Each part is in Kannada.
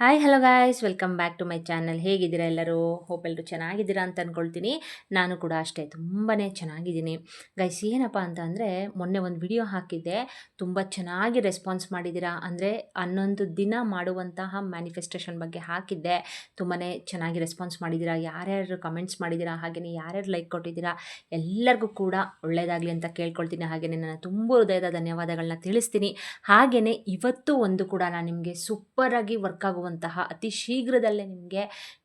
Hi hello guys, welcome back to my channel. ಹೇಗಿದ್ದೀರಾ ಎಲ್ಲರೂ? ಹೋಪ್ ಎಲ್ಲರೂ ಚೆನ್ನಾಗಿದ್ದೀರಾ ಅಂತ ಅಂದ್ಕೊಳ್ತೀನಿ. ನಾನು ಕೂಡ ಅಷ್ಟೇ ತುಂಬಾ ಚೆನ್ನಾಗಿದ್ದೀನಿ ಗೈಸ್. ಏನಪ್ಪ ಅಂತ ಅಂದರೆ, ಮೊನ್ನೆ ಒಂದು ವಿಡಿಯೋ ಹಾಕಿದ್ದೆ, ತುಂಬ ಚೆನ್ನಾಗಿ ರೆಸ್ಪಾನ್ಸ್ ಮಾಡಿದ್ದೀರಾ. ಅಂದರೆ 11 ದಿನ ಮಾಡುವಂತಹ ಮ್ಯಾನಿಫೆಸ್ಟೇಷನ್ ಬಗ್ಗೆ ಹಾಕಿದ್ದೆ, ತುಂಬಾ ಚೆನ್ನಾಗಿ ರೆಸ್ಪಾನ್ಸ್ ಮಾಡಿದ್ದೀರಾ. ಯಾರ್ಯಾರು ಕಮೆಂಟ್ಸ್ ಮಾಡಿದ್ದೀರಾ, ಹಾಗೆಯೇ ಯಾರ್ಯಾರು ಲೈಕ್ ಕೊಟ್ಟಿದ್ದೀರಾ, ಎಲ್ಲರಿಗೂ ಕೂಡ ಒಳ್ಳೆಯದಾಗಲಿ ಅಂತ ಕೇಳ್ಕೊಳ್ತೀನಿ. ಹಾಗೆಯೇ ನನ್ನ ತುಂಬ ಹೃದಯದ ಧನ್ಯವಾದಗಳನ್ನ ತಿಳಿಸ್ತೀನಿ. ಹಾಗೆಯೇ ಇವತ್ತು ಒಂದು ಕೂಡ ನಾನು ನಿಮಗೆ ಸೂಪರಾಗಿ ವರ್ಕ್ ಆಗುವಂತಹ ಅತಿ ಶೀಘ್ರದಲ್ಲೇ ನಿಮಗೆ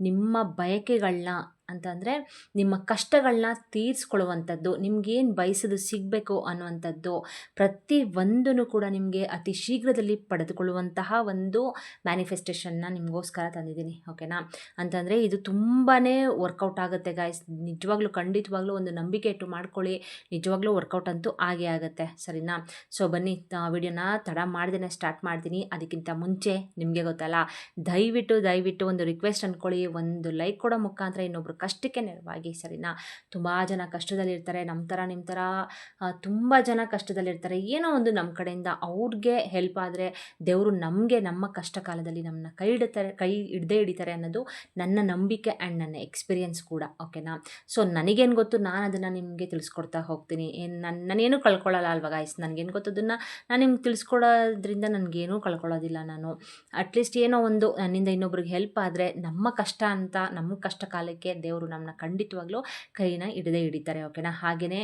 ನಿಮ್ಮ ಬಯಕೆಗಳನ್ನ ಅಂತಂದರೆ ನಿಮ್ಮ ಕಷ್ಟಗಳನ್ನ ತೀರಿಸ್ಕೊಳ್ಳುವಂಥದ್ದು, ನಿಮಗೇನು ಬಯಸೋದು ಸಿಗಬೇಕು ಅನ್ನುವಂಥದ್ದು ಪ್ರತಿಯೊಂದೂ ಕೂಡ ನಿಮಗೆ ಅತಿ ಶೀಘ್ರದಲ್ಲಿ ಪಡೆದುಕೊಳ್ಳುವಂತಹ ಒಂದು ಮ್ಯಾನಿಫೆಸ್ಟೇಷನ್ನ ನಿಮಗೋಸ್ಕರ ತಂದಿದ್ದೀನಿ. ಓಕೆನಾ? ಅಂತಂದರೆ ಇದು ತುಂಬಾ ವರ್ಕೌಟ್ ಆಗುತ್ತೆ ಗಾಯ್ಸ್. ನಿಜವಾಗ್ಲೂ ಖಂಡಿತವಾಗ್ಲೂ ಒಂದು ನಂಬಿಕೆ ಇಟ್ಟು ಮಾಡ್ಕೊಳ್ಳಿ, ನಿಜವಾಗ್ಲೂ ವರ್ಕೌಟ್ ಅಂತೂ ಆಗೇ ಆಗುತ್ತೆ. ಸರಿನಾ? ಸೊ ಬನ್ನಿ, ವಿಡಿಯೋನ ತಡ ಮಾಡ್ದೇ ಸ್ಟಾರ್ಟ್ ಮಾಡ್ತೀನಿ. ಅದಕ್ಕಿಂತ ಮುಂಚೆ ನಿಮಗೆ ಗೊತ್ತಲ್ಲ, ದಯವಿಟ್ಟು ಒಂದು ರಿಕ್ವೆಸ್ಟ್ ಅಂದ್ಕೊಳ್ಳಿ, ಒಂದು ಲೈಕ್ ಕೊಡೋ ಮುಖಾಂತರ ಇನ್ನೊಬ್ರು ಕಷ್ಟಕ್ಕೆ ನೆರವಾಗಿ. ಸರಿನಾ? ತುಂಬ ಜನ ಕಷ್ಟದಲ್ಲಿರ್ತಾರೆ, ನಮ್ಮ ಥರ ನಿಮ್ಮ ಥರ ತುಂಬ ಜನ ಕಷ್ಟದಲ್ಲಿರ್ತಾರೆ. ಏನೋ ಒಂದು ನಮ್ಮ ಕಡೆಯಿಂದ ಅವ್ರಿಗೆ ಹೆಲ್ಪ್ ಆದರೆ ದೇವರು ನಮಗೆ ನಮ್ಮ ಕಷ್ಟ ಕಾಲದಲ್ಲಿ ನಮ್ಮನ್ನ ಕೈ ಹಿಡ್ದೇ ಹಿಡಿತಾರೆ ಅನ್ನೋದು ನನ್ನ ನಂಬಿಕೆ ಆ್ಯಂಡ್ ನನ್ನ ಎಕ್ಸ್ಪೀರಿಯೆನ್ಸ್ ಕೂಡ. ಓಕೆನಾ? ಸೊ ನನಗೇನು ಗೊತ್ತು, ನಾನು ಅದನ್ನು ನಿಮಗೆ ತಿಳಿಸ್ಕೊಡ್ತಾ ಹೋಗ್ತೀನಿ. ನಾನೇನು ಕಳ್ಕೊಳ್ಳಲ್ಲ ಅಲ್ವಾ ಗಾಯ್ಸ್? ನನಗೇನು ಗೊತ್ತದನ್ನು ನಾನು ನಿಮ್ಗೆ ತಿಳಿಸ್ಕೊಡೋದ್ರಿಂದ ನನಗೇನೂ ಕಳ್ಕೊಳ್ಳೋದಿಲ್ಲ. ನಾನು ಅಟ್ಲೀಸ್ಟ್ ಏನೋ ಒಂದು ನನ್ನಿಂದ ಇನ್ನೊಬ್ರಿಗೆ ಹೆಲ್ಪ್ ಆದರೆ, ನಮ್ಮ ಕಷ್ಟ ಅಂತ ನಮ್ಮ ಕಷ್ಟ ಕಾಲಕ್ಕೆ ದೇವರು ನಮ್ಮನ್ನ ಖಂಡಿತವಾಗ್ಲೂ ಕೈನ ಹಿಡದೇ ಹಿಡಿತಾರೆ. ಓಕೆನಾ? ಹಾಗೆಯೇ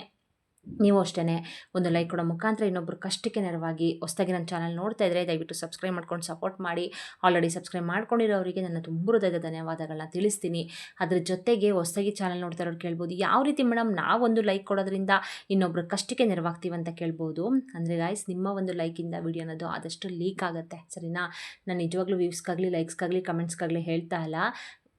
ನೀವು ಅಷ್ಟೇ ಒಂದು ಲೈಕ್ ಕೊಡೋ ಮುಖಾಂತರ ಇನ್ನೊಬ್ಬರು ಕಷ್ಟಕ್ಕೆ ನೆರವಾಗಿ. ಹೊಸದಾಗಿ ನನ್ನ ಚಾನಲ್ ನೋಡ್ತಾ ಇದ್ದರೆ ದಯವಿಟ್ಟು ಸಬ್ಸ್ಕ್ರೈಬ್ ಮಾಡ್ಕೊಂಡು ಸಪೋರ್ಟ್ ಮಾಡಿ. ಆಲ್ರೆಡಿ ಸಬ್ಸ್ಕ್ರೈಬ್ ಮಾಡ್ಕೊಂಡಿರೋರಿಗೆ ನನ್ನ ತುಂಬ ಹೃದಯದ ಧನ್ಯವಾದಗಳನ್ನ ತಿಳಿಸ್ತೀನಿ. ಅದ್ರ ಜೊತೆಗೆ ಹೊಸದಾಗಿ ಚಾನಲ್ ನೋಡ್ತಾ ಇರೋರು ಕೇಳ್ಬೋದು, ಯಾವ ರೀತಿ ಮೇಡಮ್ ನಾವೊಂದು ಲೈಕ್ ಕೊಡೋದ್ರಿಂದ ಇನ್ನೊಬ್ಬರು ಕಷ್ಟಕ್ಕೆ ನೆರವಾಗ್ತೀವಿ ಅಂತ ಕೇಳ್ಬೋದು. ಅಂದರೆ ಗಾಯ್ಸ್, ನಿಮ್ಮ ಒಂದು ಲೈಕಿಂದ ವಿಡಿಯೋ ಅನ್ನೋದು ಆದಷ್ಟು ಲೀಕ್ ಆಗುತ್ತೆ. ಸರಿನಾ? ನಾನು ನಿಜವಾಗ್ಲೂ ವ್ಯೂಸ್ಗಾಗಲಿ ಲೈಕ್ಸ್ಗಾಗಲಿ ಕಮೆಂಟ್ಸ್ಗಾಗಲಿ ಹೇಳ್ತಾ ಇಲ್ಲ.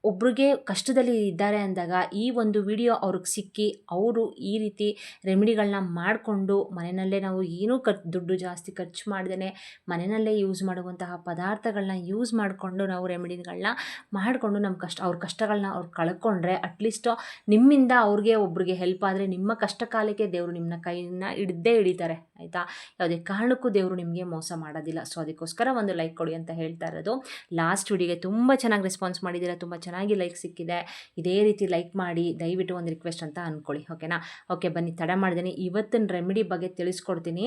ಒಬ್ರಿಗೆ ಕಷ್ಟದಲ್ಲಿ ಇದ್ದಾರೆ ಅಂದಾಗ ಈ ಒಂದು ವಿಡಿಯೋ ಅವ್ರಿಗೆ ಸಿಕ್ಕಿ ಅವರು ಈ ರೀತಿ ರೆಮಿಡಿಗಳನ್ನ ಮಾಡಿಕೊಂಡು ಮನೆಯಲ್ಲೇ, ನಾವು ಏನೂ ದುಡ್ಡು ಜಾಸ್ತಿ ಖರ್ಚು ಮಾಡ್ದೇ ಮನೆಯಲ್ಲೇ ಯೂಸ್ ಮಾಡುವಂತಹ ಪದಾರ್ಥಗಳನ್ನ ಯೂಸ್ ಮಾಡಿಕೊಂಡು ನಾವು ರೆಮಿಡಿಗಳನ್ನ ಮಾಡಿಕೊಂಡು ನಮ್ಮ ಅವ್ರ ಕಷ್ಟಗಳನ್ನ ಅವ್ರು ಕಳ್ಕೊಂಡ್ರೆ, ಅಟ್ಲೀಸ್ಟು ನಿಮ್ಮಿಂದ ಅವ್ರಿಗೆ ಒಬ್ರಿಗೆ ಹೆಲ್ಪ್ ಆದರೆ ನಿಮ್ಮ ಕಷ್ಟ ಕಾಲಕ್ಕೆ ದೇವರು ನಿಮ್ಮನ್ನ ಕೈನ ಹಿಡ್ದೇ ಹಿಡಿತಾರೆ. ಆಯಿತಾ? ಯಾವುದೇ ಕಾರಣಕ್ಕೂ ದೇವರು ನಿಮಗೆ ಮೋಸ ಮಾಡೋದಿಲ್ಲ. ಸೊ ಅದಕ್ಕೋಸ್ಕರ ಒಂದು ಲೈಕ್ ಕೊಡಿ ಅಂತ ಹೇಳ್ತಾ ಇರೋದು. ಲಾಸ್ಟ್ ವಿಡಿಯೋಗೆ ತುಂಬ ಚೆನ್ನಾಗಿ ರೆಸ್ಪಾನ್ಸ್ ಮಾಡಿದ್ದೀರಾ, ತುಂಬ ಚೆನ್ನಾಗಿ ಲೈಕ್ ಸಿಕ್ಕಿದೆ. ಇದೇ ರೀತಿ ಲೈಕ್ ಮಾಡಿ, ದಯವಿಟ್ಟು ಒಂದು ರಿಕ್ವೆಸ್ಟ್ ಅಂತ ಅಂದ್ಕೊಳ್ಳಿ. ಓಕೆನಾ? ಓಕೆ, ಬನ್ನಿ ತಡ ಮಾಡ್ತೀನಿ, ಇವತ್ತಿನ ರೆಮಿಡಿ ಬಗ್ಗೆ ತಿಳಿಸ್ಕೊಡ್ತೀನಿ.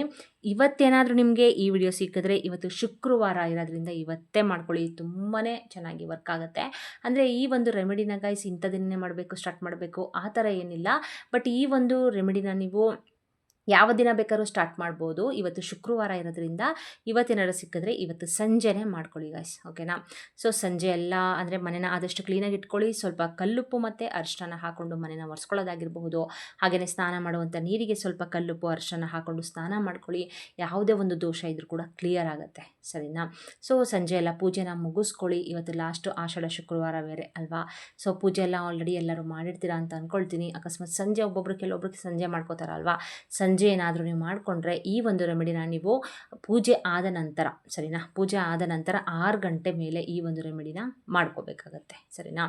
ಇವತ್ತೇನಾದರೂ ನಿಮಗೆ ಈ ವಿಡಿಯೋ ಸಿಕ್ಕಿದ್ರೆ, ಇವತ್ತು ಶುಕ್ರವಾರ ಇರೋದ್ರಿಂದ ಇವತ್ತೇ ಮಾಡ್ಕೊಳ್ಳಿ, ತುಂಬಾ ಚೆನ್ನಾಗಿ ವರ್ಕ್ ಆಗುತ್ತೆ. ಅಂದರೆ ಈ ಒಂದು ರೆಮಿಡಿನ ಗೈಸ್ ಇಂಥದನ್ನೇ ಮಾಡಬೇಕು, ಸ್ಟಾರ್ಟ್ ಮಾಡಬೇಕು ಆ ಥರ ಏನಿಲ್ಲ. ಬಟ್ ಈ ಒಂದು ರೆಮಿಡಿನ ನೀವು ಯಾವ ದಿನ ಬೇಕಾದ್ರೂ ಸ್ಟಾರ್ಟ್ ಮಾಡ್ಬೋದು. ಇವತ್ತು ಶುಕ್ರವಾರ ಇರೋದ್ರಿಂದ ಇವತ್ತೇನಾದ್ರು ಸಿಕ್ಕಿದ್ರೆ ಇವತ್ತು ಸಂಜೆನೇ ಮಾಡ್ಕೊಳ್ಳಿ ಗಾಯ್ಸ್. ಓಕೆನಾ? ಸೊ ಸಂಜೆ ಎಲ್ಲ ಅಂದರೆ ಮನೇನ ಆದಷ್ಟು ಕ್ಲೀನಾಗಿ ಇಟ್ಕೊಳ್ಳಿ. ಸ್ವಲ್ಪ ಕಲ್ಲುಪ್ಪು ಮತ್ತು ಅರಿಶಿನ ಹಾಕ್ಕೊಂಡು ಮನೇನ ಒರೆಸ್ಕೊಳ್ಳೋದಾಗಿರಬಹುದು. ಹಾಗೆಯೇ ಸ್ನಾನ ಮಾಡುವಂಥ ನೀರಿಗೆ ಸ್ವಲ್ಪ ಕಲ್ಲುಪ್ಪು ಅರಿಶಿನ ಹಾಕ್ಕೊಂಡು ಸ್ನಾನ ಮಾಡ್ಕೊಳ್ಳಿ. ಯಾವುದೇ ಒಂದು ದೋಷ ಇದ್ರೂ ಕೂಡ ಕ್ಲಿಯರ್ ಆಗುತ್ತೆ. ಸರಿನಾ? ಸೊ ಸಂಜೆ ಎಲ್ಲ ಪೂಜೆನ ಮುಗಿಸ್ಕೊಳ್ಳಿ. ಇವತ್ತು ಲಾಸ್ಟು ಆಷಾಢ ಶುಕ್ರವಾರ ಬೇರೆ ಅಲ್ವಾ? ಸೊ ಪೂಜೆ ಎಲ್ಲ ಆಲ್ರೆಡಿ ಎಲ್ಲರೂ ಮಾಡಿರ್ತೀರಾ ಅಂತ ಅಂದ್ಕೊಳ್ತೀನಿ. ಅಕಸ್ಮಾತ್ ಸಂಜೆ ಕೆಲವೊಬ್ರಿಗೆ ಸಂಜೆ ಮಾಡ್ಕೋತಾರಲ್ವಾ, ಸಂಜೆ ಏನಾದರೂ ನೀವು ಮಾಡಿಕೊಂಡ್ರೆ ಈ ಒಂದು ರೆಮಿಡಿನ ನೀವು ಪೂಜೆ ಆದ ನಂತರ, ಸರಿನಾ, ಪೂಜೆ ಆದ ನಂತರ 6 ಗಂಟೆ ಮೇಲೆ ಈ ಒಂದು ರೆಮಿಡಿನ ಮಾಡ್ಕೋಬೇಕಾಗತ್ತೆ. ಸರಿನಾ?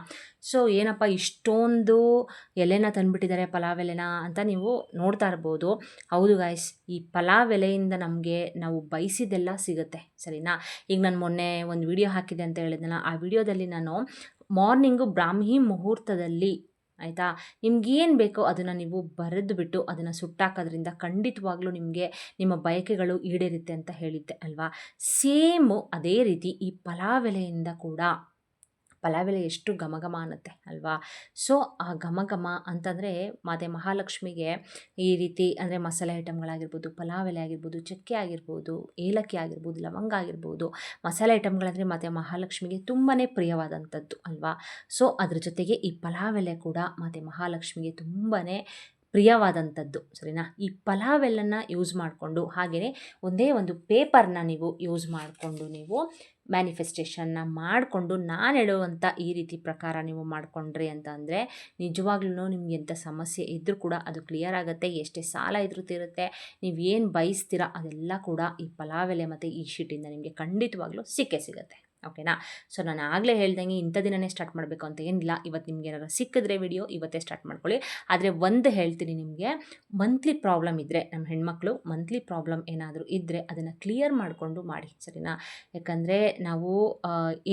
ಸೊ ಏನಪ್ಪ ಇಷ್ಟೊಂದು ಎಲೆನ ತಂದುಬಿಟ್ಟಿದ್ದಾರೆ, ಪಲಾವ್ ಎಲೆನ ಅಂತ ನೀವು ನೋಡ್ತಾ ಇರ್ಬೋದು. ಹೌದು ಗಾಯ್ಸ್, ಈ ಪಲಾವ್ ಎಲೆಯಿಂದ ನಮಗೆ ನಾವು ಬಯಸಿದ್ದೆಲ್ಲ ಸಿಗುತ್ತೆ. ಸರಿನಾ? ಈಗ ನಾನು ಮೊನ್ನೆ ಒಂದು ವಿಡಿಯೋ ಹಾಕಿದೆ ಅಂತ ಹೇಳಿದ್ನಲ್ಲ, ಆ ವಿಡಿಯೋದಲ್ಲಿ ನಾನು ಮಾರ್ನಿಂಗು ಬ್ರಾಹ್ಮಿ ಮುಹೂರ್ತದಲ್ಲಿ, ಆಯಿತಾ, ನಿಮ್ಗೇನು ಬೇಕೋ ಅದನ್ನು ನೀವು ಬರೆದು ಬಿಟ್ಟು ಅದನ್ನು ಸುಟ್ಟಾಕೋದ್ರಿಂದ ಖಂಡಿತವಾಗ್ಲೂ ನಿಮಗೆ ನಿಮ್ಮ ಬಯಕೆಗಳು ಈಡೇರುತ್ತೆ ಅಂತ ಹೇಳಿದ್ದೆ ಅಲ್ವಾ. ಸೇಮು ಅದೇ ರೀತಿ ಈ ಪಲಾವ್ ಎಲೆಯಿಂದ ಕೂಡ, ಪಲಾವ್ ಎಲೆ ಎಷ್ಟು ಘಮ ಅನ್ನುತ್ತೆ ಅಲ್ವಾ. ಸೊ ಆ ಘಮ ಅಂತಂದರೆ ಮಾತೆ ಮಹಾಲಕ್ಷ್ಮಿಗೆ ಈ ರೀತಿ, ಅಂದರೆ ಮಸಾಲೆ ಐಟಮ್ಗಳಾಗಿರ್ಬೋದು, ಪಲಾವ್ ಎಲೆ ಆಗಿರ್ಬೋದು, ಚಕ್ಕೆ ಆಗಿರ್ಬೋದು, ಏಲಕ್ಕಿ ಆಗಿರ್ಬೋದು, ಲವಂಗ ಆಗಿರ್ಬೋದು, ಮಸಾಲೆ ಐಟಮ್ಗಳಂದರೆ ಮಾತೆ ಮಹಾಲಕ್ಷ್ಮಿಗೆ ತುಂಬಾ ಪ್ರಿಯವಾದಂಥದ್ದು ಅಲ್ವಾ. ಸೊ ಅದ್ರ ಜೊತೆಗೆ ಈ ಪಲಾವ್ ಎಲೆ ಕೂಡ ಮಾತೆ ಮಹಾಲಕ್ಷ್ಮಿಗೆ ತುಂಬಾ ಪ್ರಿಯವಾದಂಥದ್ದು. ಸರಿನಾ? ಈ ಪಲಾವ್ ಎಲೆನ ಯೂಸ್ ಮಾಡಿಕೊಂಡು, ಹಾಗೆಯೇ ಒಂದೇ ಒಂದು ಪೇಪರ್ನ ನೀವು ಯೂಸ್ ಮಾಡಿಕೊಂಡು ನೀವು ಮ್ಯಾನಿಫೆಸ್ಟೇಷನ್ನ ಮಾಡಿಕೊಂಡು ನಾನು ಹೇಳುವಂಥ ಈ ರೀತಿ ಪ್ರಕಾರ ನೀವು ಮಾಡಿಕೊಂಡ್ರಿ ಅಂತ ಅಂದರೆ ನಿಜವಾಗ್ಲೂ ನಿಮ್ಗೆ ಎಂಥ ಸಮಸ್ಯೆ ಇದ್ದರೂ ಕೂಡ ಅದು ಕ್ಲಿಯರ್ ಆಗುತ್ತೆ. ಎಷ್ಟೇ ಸಾಲ ಇದ್ರೂ ತೀರುತ್ತೆ. ನೀವು ಏನು ಬಯಸ್ತೀರಾ ಅದೆಲ್ಲ ಕೂಡ ಈ ಪಲಾವ್ ಎಲೆ ಮತ್ತು ಈ ಶೀಟಿಂದ ನಿಮಗೆ ಖಂಡಿತವಾಗ್ಲೂ ಸಿಕ್ಕೇ ಸಿಗುತ್ತೆ. ಓಕೆನಾ. ಸೊ ನಾನು ಆಗಲೇ ಹೇಳ್ದಂಗೆ ಇಂಥ ದಿನವೇ ಸ್ಟಾರ್ಟ್ ಮಾಡಬೇಕು ಅಂತ ಏನಿಲ್ಲ. ಇವತ್ತು ನಿಮ್ಗೆ ಏನಾದ್ರು ಸಿಕ್ಕಿದ್ರೆ ವಿಡಿಯೋ ಇವತ್ತೇ ಸ್ಟಾರ್ಟ್ ಮಾಡ್ಕೊಳ್ಳಿ. ಆದರೆ ಒಂದು ಹೇಳ್ತೀನಿ ನಿಮಗೆ, ಮಂತ್ಲಿ ಪ್ರಾಬ್ಲಮ್ ಇದ್ದರೆ, ನಮ್ಮ ಹೆಣ್ಮಕ್ಳು ಮಂತ್ಲಿ ಪ್ರಾಬ್ಲಮ್ ಏನಾದರೂ ಇದ್ದರೆ ಅದನ್ನು ಕ್ಲಿಯರ್ ಮಾಡಿಕೊಂಡು ಮಾಡಿ, ಸರಿನಾ. ಯಾಕಂದರೆ ನಾವು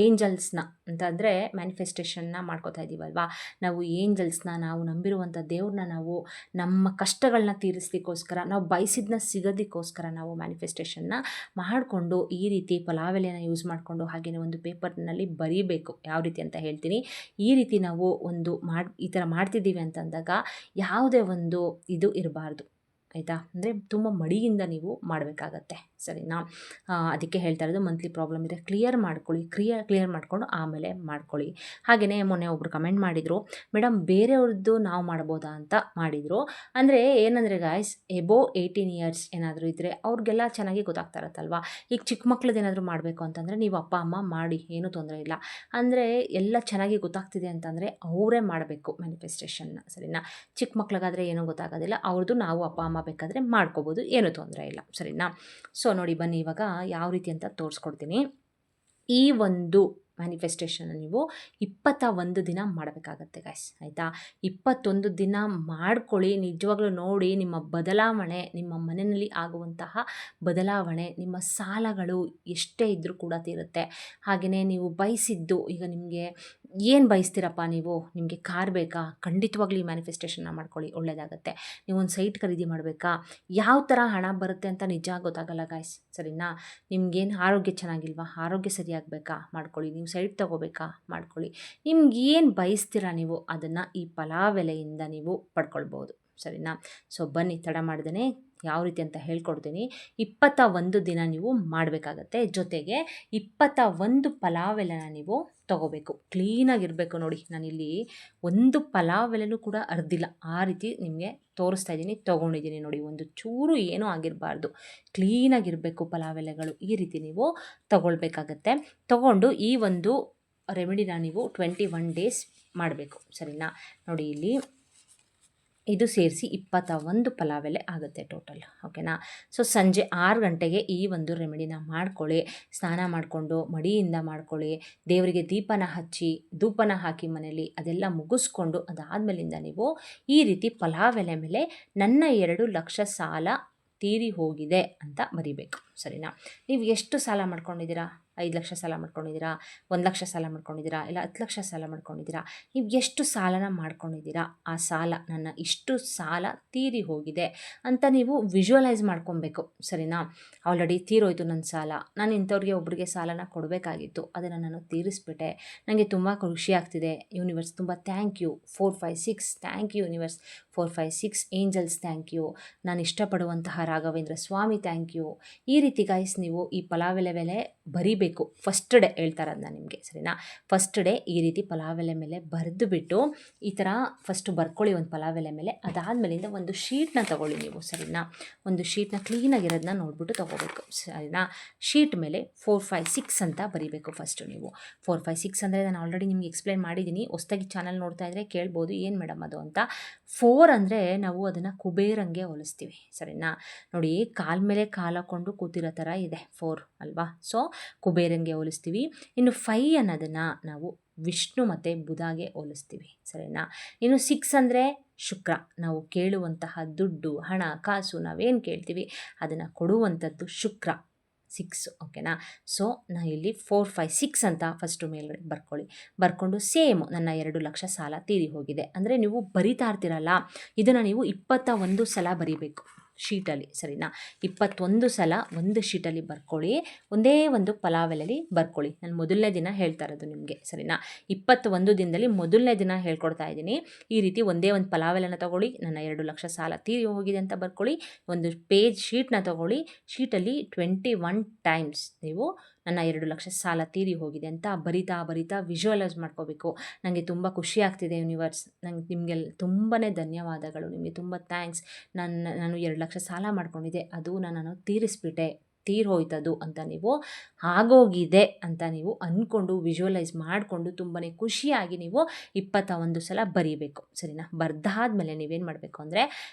ಏಂಜಲ್ಸ್ನ ಅಂತಂದರೆ ಮ್ಯಾನಿಫೆಸ್ಟೇಷನ್ನ ಮಾಡ್ಕೋತಾ ಇದ್ದೀವಲ್ವಾ, ನಾವು ಏಂಜಲ್ಸ್ನ, ನಾವು ನಂಬಿರುವಂಥ ದೇವ್ರನ್ನ ನಾವು ನಮ್ಮ ಕಷ್ಟಗಳನ್ನ ತೀರಿಸ್ಲಿಕ್ಕೋಸ್ಕರ, ನಾವು ಬಯಸಿದ್ನ ಸಿಗೋದಕ್ಕೋಸ್ಕರ ನಾವು ಮ್ಯಾನಿಫೆಸ್ಟೇಷನ್ನ ಮಾಡಿಕೊಂಡು ಈ ರೀತಿ ಫಲಾವೆಲೆನ ಯೂಸ್ ಮಾಡಿಕೊಂಡು ಹಾಗೆಯೇ ಒಂದು ಪೇಪರ್ನಲ್ಲಿ ಬರೀಬೇಕು. ಯಾವ ರೀತಿ ಅಂತ ಹೇಳ್ತೀನಿ. ಈ ರೀತಿ ನಾವು ಈ ಥರ ಮಾಡ್ತಿದ್ದೀವಿ ಅಂತಂದಾಗ ಯಾವುದೇ ಒಂದು ಇದು ಇರಬಾರ್ದು, ಆಯಿತಾ. ಅಂದರೆ ತುಂಬ ಮಡಿಯಿಂದ ನೀವು ಮಾಡಬೇಕಾಗತ್ತೆ, ಸರಿನಾ. ಅದಕ್ಕೆ ಹೇಳ್ತಾ ಇರೋದು, ಮಂತ್ಲಿ ಪ್ರಾಬ್ಲಮ್ ಇದೆ ಕ್ಲಿಯರ್ ಮಾಡ್ಕೊಳ್ಳಿ, ಕ್ಲಿಯರ್ ಮಾಡಿಕೊಂಡು ಆಮೇಲೆ ಮಾಡ್ಕೊಳ್ಳಿ. ಹಾಗೆಯೇ ಮೊನ್ನೆ ಒಬ್ಬರು ಕಮೆಂಟ್ ಮಾಡಿದರು, ಮೇಡಮ್ ಬೇರೆಯವ್ರದ್ದು ನಾವು ಮಾಡ್ಬೋದಾ ಅಂತ ಮಾಡಿದರು. ಅಂದರೆ ಏನಂದರೆ ಗಾಯ್ಸ್, ಎಬೋವ್ 18 ಇಯರ್ಸ್ ಏನಾದರೂ ಇದ್ದರೆ ಅವ್ರಿಗೆಲ್ಲ ಚೆನ್ನಾಗಿ ಗೊತ್ತಾಗ್ತಾ ಇರುತ್ತಲ್ವ. ಈಗ ಚಿಕ್ಕ ಮಕ್ಳದ್ದು ಏನಾದರೂ ಮಾಡಬೇಕು ಅಂತಂದರೆ ನೀವು ಅಪ್ಪ ಅಮ್ಮ ಮಾಡಿ, ಏನೂ ತೊಂದರೆ ಇಲ್ಲ. ಅಂದರೆ ಎಲ್ಲ ಚೆನ್ನಾಗಿ ಗೊತ್ತಾಗ್ತಿದೆ ಅಂತಂದರೆ ಅವರೇ ಮಾಡಬೇಕು ಮ್ಯಾನಿಫೆಸ್ಟೇಷನ್ನ, ಸರಿನಾ. ಚಿಕ್ಕ ಮಕ್ಳಿಗಾದರೆ ಏನೂ ಗೊತ್ತಾಗೋದಿಲ್ಲ, ಅವ್ರದ್ದು ನಾವು ಅಪ್ಪ ಅಮ್ಮ ಬೇಕಾದರೆ ಮಾಡ್ಕೋಬೋದು, ಏನೂ ತೊಂದರೆ ಇಲ್ಲ, ಸರಿನಾ. ಸೊ ನೋಡಿ ಬನ್ನಿ, ಇವಾಗ ಯಾವ ರೀತಿ ಅಂತ ತೋರಿಸ್ಕೊಡ್ತೀನಿ. ಈ ಒಂದು ಮ್ಯಾನಿಫೆಸ್ಟೇಷನ್ ನೀವು 21 ದಿನ ಮಾಡಬೇಕಾಗತ್ತೆ ಗೈಸ್, ಆಯಿತಾ. 21 ದಿನ ಮಾಡ್ಕೊಳ್ಳಿ. ನಿಜವಾಗ್ಲೂ ನೋಡಿ, ನಿಮ್ಮ ಬದಲಾವಣೆ, ನಿಮ್ಮ ಮನೆಯಲ್ಲಿ ಆಗುವಂತಹ ಬದಲಾವಣೆ, ನಿಮ್ಮ ಸಾಲಗಳು ಎಷ್ಟೇ ಇದ್ದರೂ ಕೂಡ ತೀರುತ್ತೆ. ಹಾಗೆಯೇ ನೀವು ಬಯಸಿದ್ದು, ಈಗ ನಿಮಗೆ ಏನು ಬಯಸ್ತೀರಪ್ಪ ನೀವು, ನಿಮಗೆ ಕಾರ್ ಬೇಕಾ, ಖಂಡಿತವಾಗ್ಲೂ ಈ ಮ್ಯಾನಿಫೆಸ್ಟೇಷನ್ನ ಮಾಡ್ಕೊಳ್ಳಿ, ಒಳ್ಳೆಯದಾಗುತ್ತೆ. ನೀವೊಂದು ಸೈಟ್ ಖರೀದಿ ಮಾಡಬೇಕಾ, ಯಾವ ಥರ ಹಣ ಬರುತ್ತೆ ಅಂತ ನಿಜ ಗೊತ್ತಾಗಲ್ಲ ಗಾಯ್ಸ್, ಸರಿನಾ. ನಿಮ್ಗೇನು ಆರೋಗ್ಯ ಚೆನ್ನಾಗಿಲ್ವಾ, ಆರೋಗ್ಯ ಸರಿಯಾಗಬೇಕಾ, ಮಾಡ್ಕೊಳ್ಳಿ. ನೀವು ಸೈಟ್ ತೊಗೋಬೇಕಾ, ಮಾಡ್ಕೊಳ್ಳಿ. ನಿಮ್ಗೇನು ಬಯಸ್ತೀರಾ ನೀವು ಅದನ್ನು ಈ ಫಲಾವೆಲೆಯಿಂದ ನೀವು ಪಡ್ಕೊಳ್ಬೋದು, ಸರಿನಾ. ಸೊ ಬನ್ನಿ, ತಡ ಮಾಡ್ದೇ ಯಾವ ರೀತಿ ಅಂತ ಹೇಳ್ಕೊಡ್ತೀನಿ. 21 ದಿನ ನೀವು ಮಾಡಬೇಕಾಗತ್ತೆ. ಜೊತೆಗೆ 21 ಫಲಾವೆಲೆನ ನೀವು ತೊಗೋಬೇಕು. ಕ್ಲೀನಾಗಿರಬೇಕು. ನೋಡಿ, ನಾನಿಲ್ಲಿ ಒಂದು ಫಲಾವೆಲೆನೂ ಕೂಡ ಅರ್ದಿಲ್ಲ, ಆ ರೀತಿ ನಿಮಗೆ ತೋರಿಸ್ತಾ ಇದ್ದೀನಿ, ತೊಗೊಂಡಿದ್ದೀನಿ ನೋಡಿ. ಒಂದು ಚೂರು ಏನೂ ಆಗಿರಬಾರ್ದು, ಕ್ಲೀನಾಗಿರಬೇಕು ಫಲಾವೆಲೆಗಳು. ಈ ರೀತಿ ನೀವು ತೊಗೊಳ್ಬೇಕಾಗತ್ತೆ. ತೊಗೊಂಡು ಈ ಒಂದು ರೆಮಿಡಿನ ನೀವು 21 ಡೇಸ್ ಮಾಡಬೇಕು, ಸರಿನಾ. ನೋಡಿ, ಇಲ್ಲಿ ಇದು ಸೇರಿಸಿ 21 ಫಲಾವೆಲೆ ಆಗುತ್ತೆ ಟೋಟಲ್, ಓಕೆನಾ. ಸೊ ಸಂಜೆ 6 ಗಂಟೆಗೆ ಈ ಒಂದು ರೆಮಿಡಿನ ಮಾಡ್ಕೊಳ್ಳಿ. ಸ್ನಾನ ಮಾಡಿಕೊಂಡು ಮಡಿಯಿಂದ ಮಾಡ್ಕೊಳ್ಳಿ. ದೇವರಿಗೆ ದೀಪನ ಹಚ್ಚಿ, ಧೂಪನ ಹಾಕಿ ಮನೇಲಿ ಅದೆಲ್ಲ ಮುಗಿಸ್ಕೊಂಡು ಅದಾದಮೇಲಿಂದ ನೀವು ಈ ರೀತಿ ಫಲಾವೆಲೆ ಮೇಲೆ ನನ್ನ 2 ಲಕ್ಷ ಸಾಲ ತೀರಿ ಹೋಗಿದೆ ಅಂತ ಬರಿಬೇಕು, ಸರಿನಾ. ನೀವು ಎಷ್ಟು ಸಾಲ ಮಾಡ್ಕೊಂಡಿದ್ದೀರಾ, 5 ಲಕ್ಷ ಸಾಲ ಮಾಡ್ಕೊಂಡಿದ್ದೀರಾ, 1 ಲಕ್ಷ ಸಾಲ ಮಾಡ್ಕೊಂಡಿದ್ದೀರಾ, ಇಲ್ಲ 10 ಲಕ್ಷ ಸಾಲ ಮಾಡ್ಕೊಂಡಿದ್ದೀರಾ, ನೀವು ಎಷ್ಟು ಸಾಲನ ಮಾಡ್ಕೊಂಡಿದ್ದೀರಾ, ಆ ಸಾಲ, ನನ್ನ ಇಷ್ಟು ಸಾಲ ತೀರಿ ಹೋಗಿದೆ ಅಂತ ನೀವು ವಿಜುವಲೈಸ್ ಮಾಡ್ಕೊಬೇಕು, ಸರಿನಾ. ಆಲ್ರೆಡಿ ತೀರೋಯ್ತು ನನ್ನ ಸಾಲ, ನಾನು ಇಂಥವ್ರಿಗೆ ಒಬ್ಬರಿಗೆ ಸಾಲನ ಕೊಡಬೇಕಾಗಿತ್ತು, ಅದನ್ನು ನಾನು ತೀರಿಸ್ಬಿಟ್ಟೆ, ನನಗೆ ತುಂಬ ಖುಷಿ ಆಗ್ತಿದೆ, ಯೂನಿವರ್ಸ್ ತುಂಬ thank you, 4, 5, 6 thank you universe, 4, 5, 6 angels thank you, ನಾನು ಇಷ್ಟಪಡುವಂತಹ ರಾಘವೇಂದ್ರ ಸ್ವಾಮಿ ಥ್ಯಾಂಕ್ ಯು. ಈ ರೀತಿ ಗೈಸ್ ನೀವು ಈ ಫಲಾವೆಲೆ ಬರಿಬೇಕು. ಫಸ್ಟ್ ಡೇ ಹೇಳ್ತಾ ಇರೋದು ನಾನು ನಿಮಗೆ, ಸರಿನಾ. ಫಸ್ಟ್ ಡೇ ಈ ರೀತಿ ಫಲಾವೆಲೆ ಮೇಲೆ ಬರೆದು ಬಿಟ್ಟು ಈ ಥರ ಫಸ್ಟ್ ಬರ್ಕೊಳ್ಳಿ ಒಂದು ಫಲಾವೆಲೆ ಮೇಲೆ. ಅದಾದಮೇಲಿಂದ ಒಂದು ಶೀಟ್ನ ತೊಗೊಳ್ಳಿ ನೀವು, ಸರಿನಾ. ಒಂದು ಶೀಟ್ನ ಕ್ಲೀನಾಗಿರೋದನ್ನ ನೋಡಿಬಿಟ್ಟು ತೊಗೋಬೇಕು, ಸರಿನಾ. ಶೀಟ್ ಮೇಲೆ 4, 5, 6 ಅಂತ ಬರಿಬೇಕು ಫಸ್ಟು ನೀವು. 4, 5, 6 ಅಂದರೆ ನಾನು ಆಲ್ರೆಡಿ ನಿಮಗೆ ಎಕ್ಸ್ಪ್ಲೈನ್ ಮಾಡಿದ್ದೀನಿ. ಹೊಸ್ದಾಗಿ ಚಾನಲ್ ನೋಡ್ತಾ ಇದ್ದರೆ ಕೇಳ್ಬೋದು, ಏನು ಮೇಡಮ್ ಅದು ಅಂತ. 4 ಅಂದರೆ ನಾವು ಅದನ್ನು ಕುಬೇರಂಗೆ ಹೋಲಿಸ್ತೀವಿ, ಸರಿನಾ. ನೋಡಿ, ಕಾಲ ಮೇಲೆ ಕಾಲು ಹಾಕ್ಕೊಂಡು ಕೂತಿರೋ ಥರ ಇದೆ 4 ಅಲ್ವಾ. ಸೊ ಕುಬೇರಂಗೆ ಹೋಲಿಸ್ತೀವಿ. ಇನ್ನು 5 ಅನ್ನೋದನ್ನು ನಾವು ವಿಷ್ಣು ಮತ್ತು ಬುಧಗೆ ಹೋಲಿಸ್ತೀವಿ, ಸರಿನಾ. ಇನ್ನು 6 ಅಂದರೆ ಶುಕ್ರ, ನಾವು ಕೇಳುವಂತಹ ದುಡ್ಡು, ಹಣ, ಕಾಸು, ನಾವೇನು ಕೇಳ್ತೀವಿ ಅದನ್ನು ಕೊಡುವಂಥದ್ದು ಶುಕ್ರ, 6, ಓಕೆನಾ. ಸೊ ನಾನು ಇಲ್ಲಿ 4, 5, 6 ಅಂತ ಫಸ್ಟು ಮೇಲ್ಗಡೆ ಬರ್ಕೊಳ್ಳಿ. ಬರ್ಕೊಂಡು ಸೇಮ್ ನನ್ನ 2 ಲಕ್ಷ ಸಾಲ ತೀರಿ ಹೋಗಿದೆ ಅಂದರೆ ನೀವು ಬರಿತಾ ಇರ್ತೀರಲ್ಲ, ಇದನ್ನು ನೀವು 21 ಸಲ ಬರಿಬೇಕು ಶೀಟಲ್ಲಿ, ಸರಿನಾ. 21 ಸಲ ಒಂದು ಶೀಟಲ್ಲಿ ಬರ್ಕೊಳ್ಳಿ. ಒಂದೇ ಒಂದು ಫಲಾವೆಲೆಯಲ್ಲಿ ಬರ್ಕೊಳ್ಳಿ. ನಾನು ಮೊದಲನೇ ದಿನ ಹೇಳ್ತಾ ಇರೋದು ನಿಮಗೆ, ಸರಿನಾ. 21 ದಿನದಲ್ಲಿ ಮೊದಲನೇ ದಿನ ಹೇಳ್ಕೊಡ್ತಾ ಇದ್ದೀನಿ. ಈ ರೀತಿ ಒಂದೇ ಒಂದು ಫಲಾವೆಲೆನ ತೊಗೊಳ್ಳಿ, ನನ್ನ 2 ಲಕ್ಷ ಸಾಲ ತೀರಿ ಹೋಗಿದೆ ಅಂತ ಬರ್ಕೊಳ್ಳಿ. ಒಂದು ಪೇಜ್ ಶೀಟ್ನ ತೊಗೊಳ್ಳಿ. ಶೀಟಲ್ಲಿ 21 ಟೈಮ್ಸ್ ನೀವು ನನ್ನ 2 ಲಕ್ಷ ಸಾಲ ತೀರಿ ಹೋಗಿದೆ ಅಂತ ಬರಿತಾ ವಿಜುವಲೈಸ್ ಮಾಡ್ಕೋಬೇಕು. ನನಗೆ ತುಂಬ ಖುಷಿ ಆಗ್ತಿದೆ ಯೂನಿವರ್ಸ್, ನಂಗೆ ನಿಮಗೆಲ್ಲ ತುಂಬಾ ಧನ್ಯವಾದಗಳು, ನಿಮಗೆ ತುಂಬ ಥ್ಯಾಂಕ್ಸ್. ನಾನು 2 ಲಕ್ಷ ಸಾಲ ಮಾಡ್ಕೊಂಡಿದ್ದೆ, ಅದು ನಾನು ತೀರಿಸ್ಬಿಟ್ಟೆ. ತೀರೋಯ್ತದು ಅಂತ ನೀವು ಆಗೋಗಿದೆ ಅಂತ ನೀವು ಅಂದ್ಕೊಂಡು ವಿಜುವಲೈಸ್ ಮಾಡಿಕೊಂಡು ತುಂಬಾ ಖುಷಿಯಾಗಿ ನೀವು 21 ಸಲ ಬರೀಬೇಕು. ಸರಿನಾ? ಬರ್ದಾದ್ಮೇಲೆ ನೀವೇನು ಮಾಡಬೇಕು ಅಂದರೆ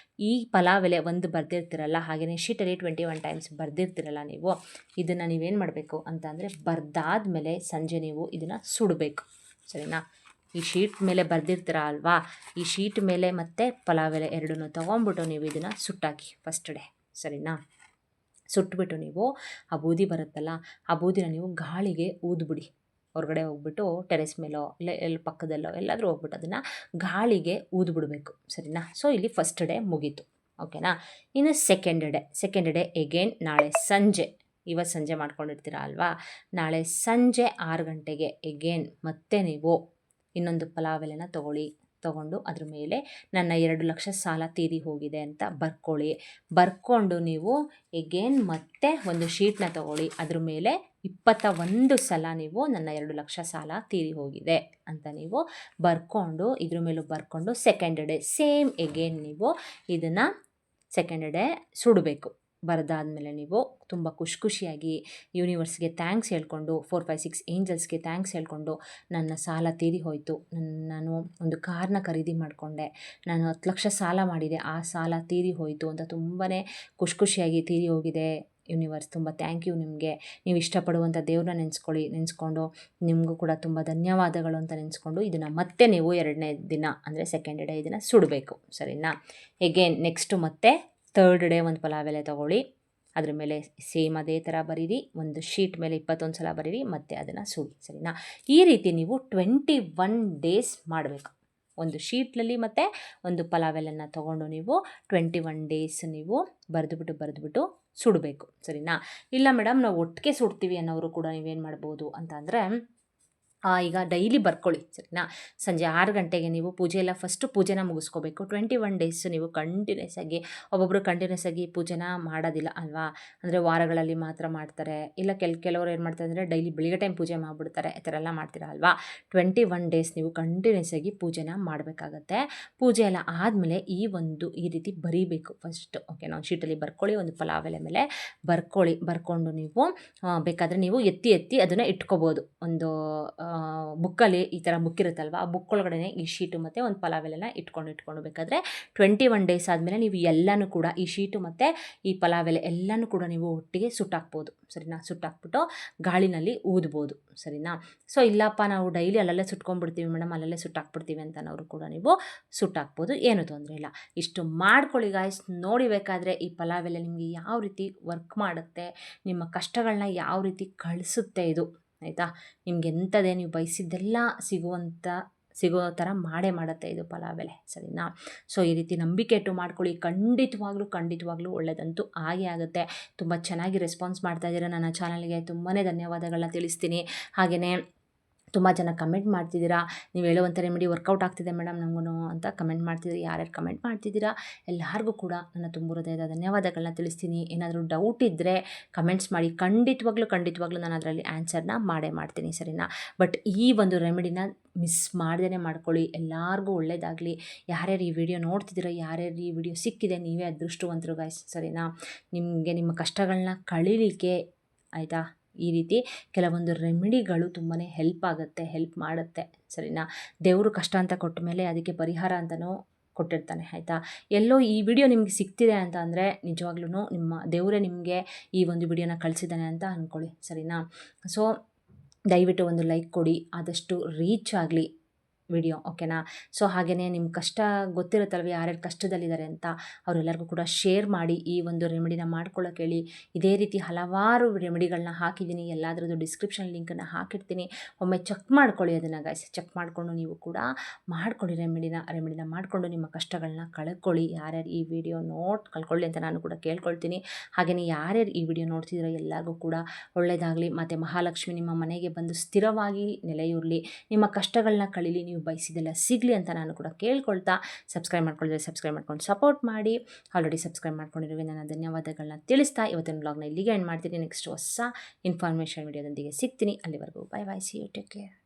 ಈ ಪಲಾವ್ ಎಲೆ ಒಂದು ಬರ್ದಿರ್ತೀರಲ್ಲ, ಹಾಗೆಯೇ ಶೀಟಲ್ಲಿ 21 ಟೈಮ್ಸ್ ಬರ್ದಿರ್ತೀರಲ್ಲ ನೀವು, ಇದನ್ನು ನೀವೇನು ಮಾಡಬೇಕು ಅಂತ ಅಂದರೆ ಬರ್ದಾದ್ಮೇಲೆ ಸಂಜೆ ನೀವು ಇದನ್ನು ಸುಡಬೇಕು. ಸರಿನಾ? ಈ ಶೀಟ್ ಮೇಲೆ ಬರ್ದಿರ್ತೀರ ಅಲ್ವಾ, ಈ ಶೀಟ್ ಮೇಲೆ ಮತ್ತು ಪಲಾವ್ ಎಲೆ ಎರಡನ್ನೂ ತೊಗೊಂಬಿಟ್ಟು ನೀವು ಇದನ್ನು ಸುಟ್ಟಾಕಿ ಫಸ್ಟ್ ಡೇ. ಸರಿನಾ? ಸುಟ್ಬಿಟ್ಟು ನೀವು ಆ ಬೂದಿ ಬರುತ್ತಲ್ಲ, ಆ ಬೂದಿನ ನೀವು ಗಾಳಿಗೆ ಊದ್ಬಿಡಿ. ಹೊರಗಡೆ ಹೋಗ್ಬಿಟ್ಟು ಟೆರೆಸ್ ಮೇಲೋ ಇಲ್ಲ ಎಲ್ಲಿ ಪಕ್ಕದಲ್ಲೋ ಎಲ್ಲಾದರೂ ಹೋಗ್ಬಿಟ್ಟು ಅದನ್ನು ಗಾಳಿಗೆ ಊದ್ಬಿಡ್ಬೇಕು. ಸರಿನಾ? ಸೊ ಇಲ್ಲಿ ಫಸ್ಟ್ ಡೇ ಮುಗೀತು. ಓಕೆನಾ? ಇನ್ನು ಸೆಕೆಂಡ್ ಡೇ ಎಗೇನ್ ನಾಳೆ ಸಂಜೆ, ಇವತ್ತು ಸಂಜೆ ಮಾಡ್ಕೊಂಡಿರ್ತೀರ ಅಲ್ವಾ, ನಾಳೆ ಸಂಜೆ 6 ಗಂಟೆಗೆ ಎಗೇನ್ ಮತ್ತೆ ನೀವು ಇನ್ನೊಂದು ಪಲಾವ್ ಎಲೆನ ತೊಗೊಂಡು ಅದ್ರ ಮೇಲೆ ನನ್ನ 2 ಲಕ್ಷ ಸಾಲ ತೀರಿ ಹೋಗಿದೆ ಅಂತ ಬರ್ಕೊಂಡು ನೀವು ಎಗೇನ್ ಮತ್ತೆ ಒಂದು ಶೀಟ್ನ ತೊಗೊಳ್ಳಿ, ಅದ್ರ ಮೇಲೆ 21 ಸಲ ನೀವು ನನ್ನ 2 ಲಕ್ಷ ಸಾಲ ತೀರಿ ಹೋಗಿದೆ ಅಂತ ನೀವು ಬರ್ಕೊಂಡು ಇದ್ರ ಮೇಲೂ ಬರ್ಕೊಂಡು ಸೆಕೆಂಡ್ ಡೇ ಸೇಮ್ ಎಗೇನ್ ನೀವು ಇದನ್ನು ಸೆಕೆಂಡ್ ಡೇ ಸುಡಬೇಕು. ಬರೆದಾದ್ಮೇಲೆ ನೀವು ತುಂಬ ಖುಷಿಯಾಗಿ ಯೂನಿವರ್ಸ್ಗೆ ಥ್ಯಾಂಕ್ಸ್ ಹೇಳ್ಕೊಂಡು 4, 5, 6 ಏಂಜಲ್ಸ್ಗೆ ಥ್ಯಾಂಕ್ಸ್ ಹೇಳ್ಕೊಂಡು ನನ್ನ ಸಾಲ ತೀರಿ ಹೋಯಿತು, ನಾನು ಒಂದು ಕಾರ್ನ ಖರೀದಿ ಮಾಡಿಕೊಂಡೆ, ನಾನು 10 ಲಕ್ಷ ಸಾಲ ಮಾಡಿದೆ, ಆ ಸಾಲ ತೀರಿ ಹೋಯಿತು ಅಂತ ತುಂಬಾ ಖುಷಿಯಾಗಿ ತೀರಿ ಹೋಗಿದೆ ಯೂನಿವರ್ಸ್, ತುಂಬ ಥ್ಯಾಂಕ್ ಯು ನಿಮಗೆ, ನೀವು ಇಷ್ಟಪಡುವಂಥ ದೇವ್ರನ್ನ ನೆನೆಸ್ಕೊಂಡು ನಿಮಗೂ ಕೂಡ ತುಂಬ ಧನ್ಯವಾದಗಳು ಅಂತ ನೆನೆಸ್ಕೊಂಡು ಇದನ್ನು ಮತ್ತೆ ನೀವು 2ನೇ ದಿನ ಅಂದರೆ ಸೆಕೆಂಡ್ ಡೇ ಇದನ್ನು ಸುಡಬೇಕು. ಸರಿನಾ? ಎಗೇನ್ ನೆಕ್ಸ್ಟು ಮತ್ತೆ ಥರ್ಡ್ ಡೇ ಒಂದು ಪಲಾವ್ ಎಲೆ ತೊಗೊಳ್ಳಿ, ಅದ್ರ ಮೇಲೆ ಸೇಮ್ ಅದೇ ಥರ ಬರೀರಿ, ಒಂದು ಶೀಟ್ ಮೇಲೆ 21 ಸಲ ಬರೀರಿ, ಮತ್ತು ಅದನ್ನು ಸುಡಿ. ಸರಿನಾ? ಈ ರೀತಿ ನೀವು 21 ಡೇಸ್ ಮಾಡಬೇಕು. ಒಂದು ಶೀಟ್ನಲ್ಲಿ ಮತ್ತು ಒಂದು ಪಲಾವ್ ಎಲೆನ ತೊಗೊಂಡು ನೀವು 21 ಡೇಸ್ ನೀವು ಬರೆದುಬಿಟ್ಟು ಸುಡಬೇಕು. ಸರಿನಾ? ಇಲ್ಲ ಮೇಡಮ್ ನಾವು ಒಟ್ಟಿಗೆ ಸುಡ್ತೀವಿ ಅನ್ನೋರು ಕೂಡ ನೀವೇನು ಮಾಡ್ಬೋದು ಅಂತ ಅಂದರೆ ಈಗ ಡೈಲಿ ಬರ್ಕೊಳ್ಳಿ. ಸರಿನಾ? ಸಂಜೆ 6 ಗಂಟೆಗೆ ನೀವು ಫಸ್ಟು ಪೂಜೆನ ಮುಗಿಸ್ಕೋಬೇಕು. 21 ಡೇಸ್ ನೀವು ಕಂಟಿನ್ಯೂಸ್ ಆಗಿ, ಒಬ್ಬೊಬ್ಬರು ಕಂಟಿನ್ಯೂಸ್ ಆಗಿ ಪೂಜೆನ ಮಾಡೋದಿಲ್ಲ ಅಲ್ವಾ, ಅಂದರೆ ವಾರಗಳಲ್ಲಿ ಮಾತ್ರ ಮಾಡ್ತಾರೆ, ಇಲ್ಲ ಕೆಲವರು ಏನು ಮಾಡ್ತಾರೆ ಅಂದರೆ ಡೈಲಿ ಬೆಳಿಗ್ಗೆ ಟೈಮ್ ಪೂಜೆ ಮಾಡಿಬಿಡ್ತಾರೆ, ಈ ಥರ ಎಲ್ಲ ಮಾಡ್ತೀರಾ ಅಲ್ವಾ. 21 ಡೇಸ್ ನೀವು ಕಂಟಿನ್ಯೂಸ್ ಆಗಿ ಪೂಜೆನ ಮಾಡಬೇಕಾಗತ್ತೆ. ಪೂಜೆ ಎಲ್ಲ ಆದಮೇಲೆ ಈ ರೀತಿ ಬರೀಬೇಕು ಫಸ್ಟ್. ಓಕೆ, ನಾವು ಶೀಟಲ್ಲಿ ಬರ್ಕೊಳ್ಳಿ, ಒಂದು ಪಲಾವ್ ಎಲೆ ಮೇಲೆ ಬರ್ಕೊಂಡು ನೀವು ಬೇಕಾದರೆ ನೀವು ಎತ್ತಿ ಅದನ್ನು ಇಟ್ಕೋಬೋದು. ಒಂದು ಬುಕ್ಕಲ್ಲಿ ಈ ಥರ ಬುಕ್ ಇರುತ್ತಲ್ವ, ಆ ಬುಕ್ ಒಳಗಡೆ ಈ ಶೀಟು ಮತ್ತು ಒಂದು ಪಲಾವ್ ಎಲೆನ ಇಟ್ಕೊಂಡು ಬೇಕಾದರೆ 21 ಡೇಸ್ ಆದಮೇಲೆ ನೀವು ಎಲ್ಲನೂ ಕೂಡ ಈ ಶೀಟು ಮತ್ತು ಈ ಪಲಾವ್ ಎಲೆ ಎಲ್ಲನೂ ಕೂಡ ನೀವು ಒಟ್ಟಿಗೆ ಸುಟ್ಟಾಕ್ಬೋದು. ಸರಿನಾ? ಸುಟ್ಟಾಕ್ಬಿಟ್ಟು ಗಾಳಿನಲ್ಲಿ ಊದ್ಬೋದು. ಸರಿನಾ? ಸೊ ಇಲ್ಲಪ್ಪ ನಾವು ಡೈಲಿ ಅಲ್ಲಲ್ಲೇ ಸುಟ್ಕೊಂಡ್ಬಿಡ್ತೀವಿ ಮೇಡಮ್, ಅಲ್ಲಲ್ಲೇ ಸುಟ್ಟಾಕ್ಬಿಡ್ತೀವಿ ಅಂತನವರು ಕೂಡ ನೀವು ಸುಟ್ಟಾಕ್ಬೋದು, ಏನೂ ತೊಂದರೆ ಇಲ್ಲ. ಇಷ್ಟು ಮಾಡ್ಕೊಳ್ಳಿ ಗಾಯ್ಸ್. ನೋಡಿ ಬೇಕಾದರೆ ಈ ಪಲಾವ್ ಎಲೆ ನಿಮಗೆ ಯಾವ ರೀತಿ ವರ್ಕ್ ಮಾಡುತ್ತೆ, ನಿಮ್ಮ ಕಷ್ಟಗಳನ್ನ ಯಾವ ರೀತಿ ಕಳಿಸುತ್ತೆ ಇದು, ಆಯಿತಾ? ನಿಮ್ಗೆ ಎಂಥದೇ ನೀವು ಬಯಸಿದ್ದೆಲ್ಲ ಸಿಗೋ ಥರ ಮಾಡುತ್ತೆ ಇದು ಪಲಾವ್ ಎಲೆ. ಸರಿನಾ? ಸೊ ಈ ರೀತಿ ನಂಬಿಕೆ ಇಟ್ಟು ಮಾಡ್ಕೊಳ್ಳಿ, ಖಂಡಿತವಾಗ್ಲೂ ಒಳ್ಳೆಯದಂತೂ ಆಗುತ್ತೆ. ತುಂಬ ಚೆನ್ನಾಗಿ ರೆಸ್ಪಾನ್ಸ್ ಮಾಡ್ತಾಯಿದ್ದೀರಾ ನನ್ನ ಚಾನಲ್ಗೆ, ತುಂಬಾ ಧನ್ಯವಾದಗಳನ್ನ ತಿಳಿಸ್ತೀನಿ. ಹಾಗೆಯೇ ತುಂಬ ಜನ ಕಮೆಂಟ್ ಮಾಡ್ತಿದ್ದೀರಾ, ನೀವು ಹೇಳುವಂಥ ರೆಮಿಡಿ ವರ್ಕೌಟ್ ಆಗ್ತಿದೆ ಮೇಡಮ್ ನನಗೂ ಅಂತ ಕಮೆಂಟ್ ಮಾಡ್ತಿದ್ದೀರಿ. ಯಾರ್ಯಾರು ಕಮೆಂಟ್ ಮಾಡ್ತಿದ್ದೀರಾ ಎಲ್ಲರಿಗೂ ಕೂಡ ನನ್ನ ತುಂಬ ಹೃದಯದ ಧನ್ಯವಾದಗಳನ್ನ ತಿಳಿಸ್ತೀನಿ. ಏನಾದರೂ ಡೌಟ್ ಇದ್ದರೆ ಕಮೆಂಟ್ಸ್ ಮಾಡಿ, ಖಂಡಿತವಾಗ್ಲೂ ನಾನು ಅದರಲ್ಲಿ ಆನ್ಸರ್ನ ಮಾಡ್ತೀನಿ. ಸರಿನಾ? ಬಟ್ ಈ ಒಂದು ರೆಮಿಡಿನ ಮಿಸ್ ಮಾಡ್ದೇ ಮಾಡ್ಕೊಳ್ಳಿ, ಎಲ್ಲರಿಗೂ ಒಳ್ಳೆಯದಾಗಲಿ. ಯಾರ್ಯಾರು ಈ ವಿಡಿಯೋ ನೋಡ್ತಿದ್ದೀರೋ, ಯಾರ್ಯಾರು ಈ ವಿಡಿಯೋ ಸಿಕ್ಕಿದೆ, ನೀವೇ ಅದೃಷ್ಟವಂತರು ಗಾಯ್ಸ್. ಸರಿನಾ? ನಿಮಗೆ ನಿಮ್ಮ ಕಷ್ಟಗಳನ್ನ ಕಳೀಲಿಕ್ಕೆ, ಆಯಿತಾ, ಈ ರೀತಿ ಕೆಲವೊಂದು ರೆಮಿಡಿಗಳು ತುಂಬಾ ಹೆಲ್ಪ್ ಮಾಡುತ್ತೆ. ಸರಿನಾ? ದೇವರು ಕಷ್ಟ ಅಂತ ಕೊಟ್ಟ ಮೇಲೆ ಅದಕ್ಕೆ ಪರಿಹಾರ ಅಂತಲೂ ಕೊಟ್ಟಿರ್ತಾನೆ, ಆಯಿತಾ? ಎಲ್ಲೋ ಈ ವಿಡಿಯೋ ನಿಮಗೆ ಸಿಗ್ತಿದೆ ಅಂತ ಅಂದರೆ ನಿಜವಾಗ್ಲೂ ನಿಮ್ಮ ದೇವರೇ ನಿಮಗೆ ಈ ಒಂದು ವಿಡಿಯೋನ ಕಳಿಸಿದ್ದಾನೆ ಅಂತ ಅಂದ್ಕೊಳ್ಳಿ. ಸರಿನಾ? ಸೊ ದಯವಿಟ್ಟು ಒಂದು ಲೈಕ್ ಕೊಡಿ, ಆದಷ್ಟು ರೀಚ್ ಆಗಲಿ ವಿಡಿಯೋ. ಓಕೆನಾ? ಸೊ ಹಾಗೆಯೇ ನಿಮ್ಮ ಕಷ್ಟ ಗೊತ್ತಿರುತ್ತಲ್ವ, ಯಾರ್ಯಾರು ಕಷ್ಟದಲ್ಲಿದ್ದಾರೆ ಅಂತ, ಅವರೆಲ್ಲರಿಗೂ ಕೂಡ ಶೇರ್ ಮಾಡಿ ಈ ಒಂದು ರೆಮಿಡಿನ ಮಾಡ್ಕೊಳ್ಳೋಕೆ ಹೇಳಿ. ಇದೇ ರೀತಿ ಹಲವಾರು ರೆಮಿಡಿಗಳನ್ನ ಹಾಕಿದ್ದೀನಿ, ಎಲ್ಲದರದ್ದು ಡಿಸ್ಕ್ರಿಪ್ಷನ್ ಲಿಂಕನ್ನು ಹಾಕಿರ್ತೀನಿ, ಒಮ್ಮೆ ಚೆಕ್ ಮಾಡ್ಕೊಳ್ಳಿ ಅದನ್ನು ಗಾಯ್ಸ್. ಚೆಕ್ ಮಾಡಿಕೊಂಡು ನೀವು ಕೂಡ ಮಾಡ್ಕೊಳ್ಳಿ ರೆಮಿಡಿನ ಮಾಡಿಕೊಂಡು ನಿಮ್ಮ ಕಷ್ಟಗಳನ್ನ ಕಳ್ಕೊಳ್ಳಿ. ಯಾರ್ಯಾರು ಈ ವಿಡಿಯೋ ಕಳ್ಕೊಳ್ಳಿ ಅಂತ ನಾನು ಕೂಡ ಕೇಳ್ಕೊಳ್ತೀನಿ. ಹಾಗೆಯೇ ಯಾರ್ಯಾರು ಈ ವಿಡಿಯೋ ನೋಡ್ತಿದ್ದೀರೋ ಎಲ್ಲರಿಗೂ ಕೂಡ ಒಳ್ಳೆಯದಾಗಲಿ, ಮತ್ತು ಮಹಾಲಕ್ಷ್ಮಿ ನಿಮ್ಮ ಮನೆಗೆ ಬಂದು ಸ್ಥಿರವಾಗಿ ನೆಲೆಯೂರಲಿ, ನಿಮ್ಮ ಕಷ್ಟಗಳನ್ನ ಕಳೀಲಿ, ನೀವು ಬಯಸಿದೆಲ್ಲ ಸಿಗಲಿ ಅಂತ ನಾನು ಕೂಡ ಕೇಳ್ಕೊಳ್ತಾ, ಸಬ್ಸ್ಕ್ರೈಬ್ ಮಾಡ್ಕೊಂಡು ಸಪೋರ್ಟ್ ಮಾಡಿ. ಆಲ್ರೆಡಿ ಸಬ್ಸ್ಕ್ರೈಬ್ ಮಾಡ್ಕೊಂಡಿರುವೆ ನನ್ನ ಧನ್ಯವಾದಗಳನ್ನ ತಿಳಿಸ್ತಾ ಇವತ್ತಿನ ಬ್ಲಾಗ್ನ ಇಲ್ಲಿಗೆ ಎಂಡ್ ಮಾಡ್ತೀನಿ. ನೆಕ್ಸ್ಟ್ ಹೊಸ ಇನ್ಫಾರ್ಮೇಷನ್ ವಿಡಿಯೋದೊಂದಿಗೆ ಸಿಗ್ತೀನಿ. ಅಲ್ಲಿವರೆಗೂ bye, see you, take care.